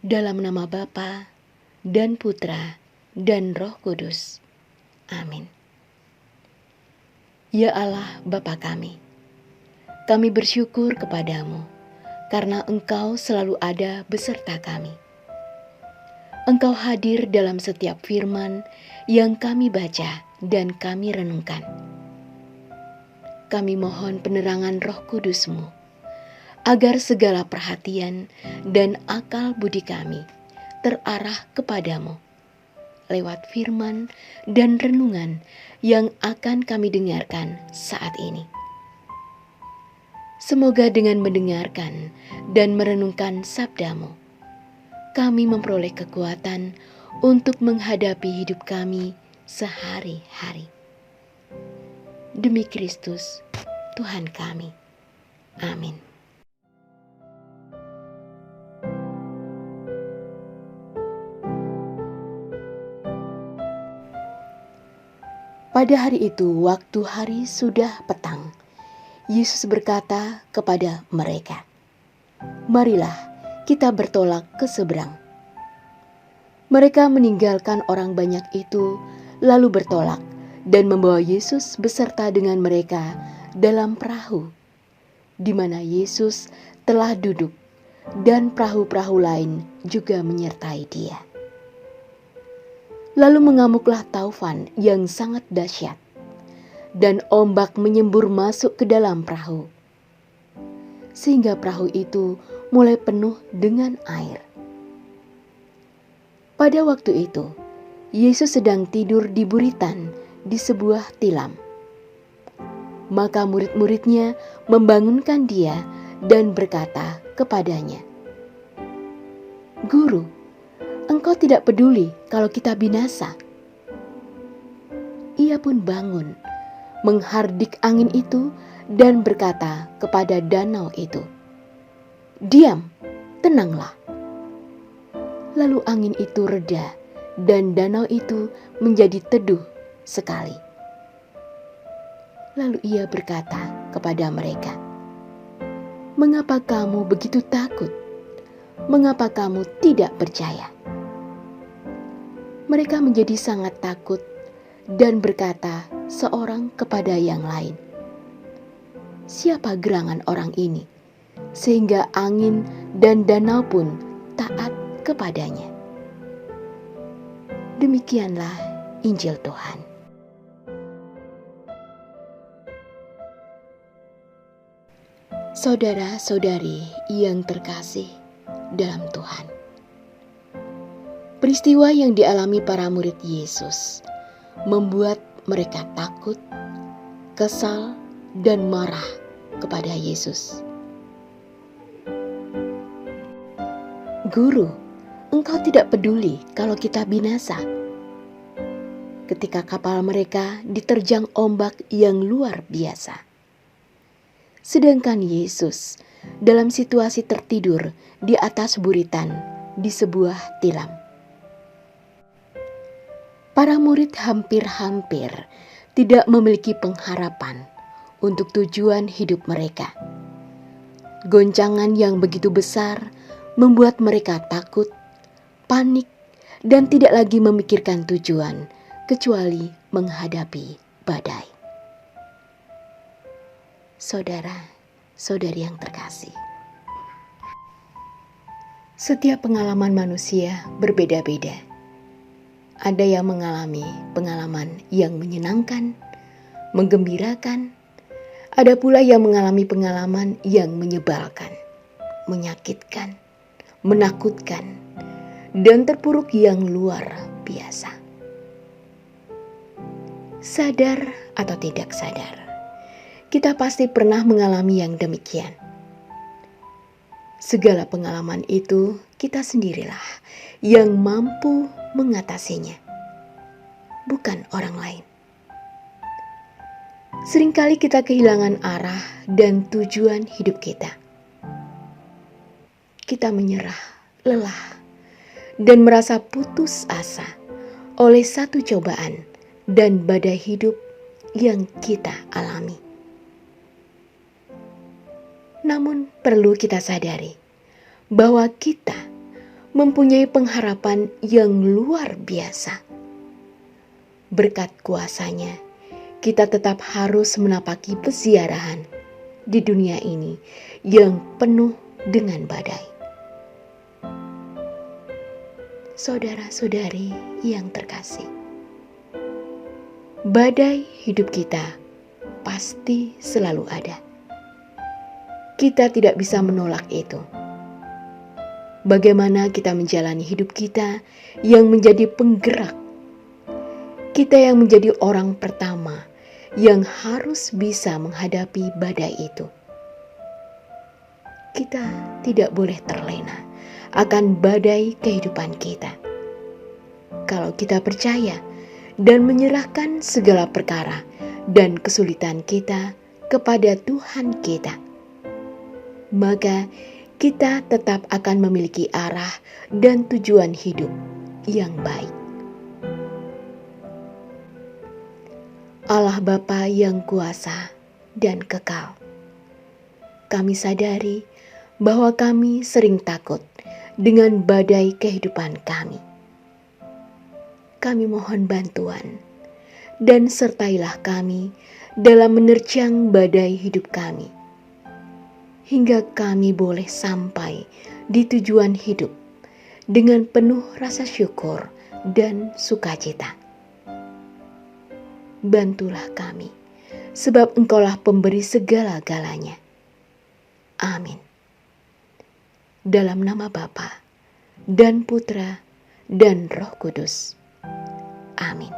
Dalam nama Bapa dan Putra dan Roh Kudus. Amin. Ya Allah Bapa kami bersyukur kepadamu karena Engkau selalu ada beserta kami. Engkau hadir dalam setiap firman yang kami baca dan kami renungkan. Kami mohon penerangan Roh Kudus-Mu agar segala perhatian dan akal budi kami terarah kepadamu lewat firman dan renungan yang akan kami dengarkan saat ini. Semoga dengan mendengarkan dan merenungkan sabdamu, kami memperoleh kekuatan untuk menghadapi hidup kami sehari-hari. Demi Kristus, Tuhan kami. Amin. Pada hari itu, waktu hari sudah petang, Yesus berkata kepada mereka, "Marilah kita bertolak ke seberang." Mereka meninggalkan orang banyak itu, lalu bertolak dan membawa Yesus beserta dengan mereka dalam perahu, di mana Yesus telah duduk, dan perahu-perahu lain juga menyertai Dia. Lalu mengamuklah taufan yang sangat dahsyat, dan ombak menyembur masuk ke dalam perahu, sehingga perahu itu mulai penuh dengan air. Pada waktu itu, Yesus sedang tidur di buritan di sebuah tilam. Maka murid-muridnya membangunkan Dia dan berkata kepadanya, "Guru, Engkau tidak peduli kalau kita binasa." Ia pun bangun, menghardik angin itu dan berkata kepada danau itu, "Diam, tenanglah." Lalu angin itu reda dan danau itu menjadi teduh sekali. Lalu ia berkata kepada mereka, "Mengapa kamu begitu takut? Mengapa kamu tidak percaya?" Mereka menjadi sangat takut dan berkata seorang kepada yang lain, "Siapa gerangan orang ini, sehingga angin dan danau pun taat kepadanya?" Demikianlah Injil Tuhan. Saudara-saudari yang terkasih dalam Tuhan, peristiwa yang dialami para murid Yesus membuat mereka takut, kesal, dan marah kepada Yesus. "Guru, Engkau tidak peduli kalau kita binasa." Ketika kapal mereka diterjang ombak yang luar biasa. Sedangkan Yesus dalam situasi tertidur di atas buritan di sebuah tilam. Para murid hampir-hampir tidak memiliki pengharapan untuk tujuan hidup mereka. Goncangan yang begitu besar membuat mereka takut, panik, dan tidak lagi memikirkan tujuan kecuali menghadapi badai. Saudara-saudari yang terkasih, setiap pengalaman manusia berbeda-beda. Ada yang mengalami pengalaman yang menyenangkan, menggembirakan. Ada pula yang mengalami pengalaman yang menyebalkan, menyakitkan, menakutkan, dan terpuruk yang luar biasa. Sadar atau tidak sadar, kita pasti pernah mengalami yang demikian. Segala pengalaman itu kita sendirilah yang mampu mengatasinya, bukan orang lain. Seringkali kita kehilangan arah dan tujuan hidup kita. Kita menyerah, lelah, dan merasa putus asa oleh satu cobaan dan badai hidup yang kita alami. Namun perlu kita sadari bahwa kita mempunyai pengharapan yang luar biasa. Berkat kuasa-Nya, kita tetap harus menapaki peziarahan di dunia ini yang penuh dengan badai. Saudara-saudari yang terkasih, badai hidup kita pasti selalu ada. Kita tidak bisa menolak itu. Bagaimana kita menjalani hidup kita yang menjadi penggerak? Kita yang menjadi orang pertama yang harus bisa menghadapi badai itu. Kita tidak boleh terlena akan badai kehidupan kita. Kalau kita percaya dan menyerahkan segala perkara dan kesulitan kita kepada Tuhan kita, maka kita tetap akan memiliki arah dan tujuan hidup yang baik. Allah Bapa yang kuasa dan kekal, kami sadari bahwa kami sering takut dengan badai kehidupan kami. Kami mohon bantuan dan sertailah kami dalam menerjang badai hidup kami, hingga kami boleh sampai di tujuan hidup dengan penuh rasa syukur dan sukacita. Bantulah kami, sebab Engkaulah pemberi segala-galanya. Amin. Dalam nama Bapa dan Putra dan Roh Kudus. Amin.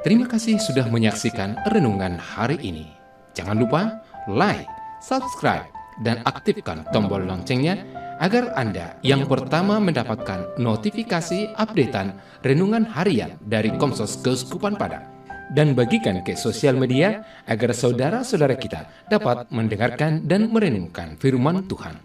Terima kasih sudah menyaksikan renungan hari ini. Jangan lupa like, subscribe, dan aktifkan tombol loncengnya agar Anda yang pertama mendapatkan notifikasi updatean renungan harian dari Komsos Keuskupan Padang. Dan bagikan ke sosial media agar saudara-saudara kita dapat mendengarkan dan merenungkan firman Tuhan.